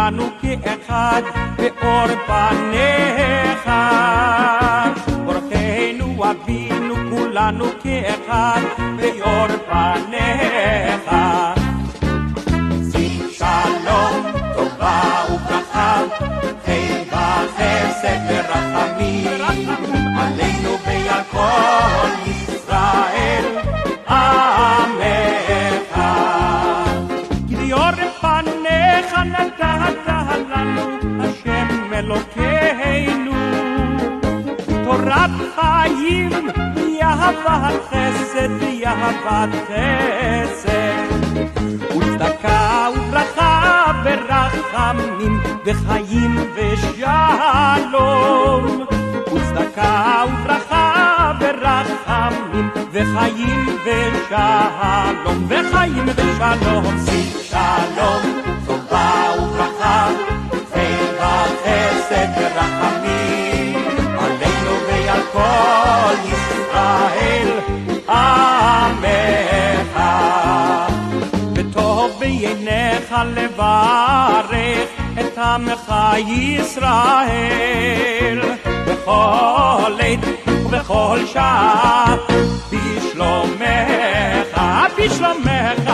כולנו כאחד באור פניך. ברכנו אבינו כולנו כאחד באור פניך. שים שלום טובה וברכה, חן וחסד ורחמים עלינו ועל כל ישראל עמך. כי באור פניך נתת לנו השם אלוקינו תורת חיים ואהבת חסד ואהבת חסד וצדקה וברכה ורחמים וחיים ושלום. וצדקה וברכה ורחמים וחיים ושלום וחיים ושלום. שים שלום טובה וברכה, חן וחסד ורחמים עלינו ועל כל ישראל עמך. וטוב בעיניך לברך את עמך ישראל בכל עת ובכל שעה בשלומך בשלומך.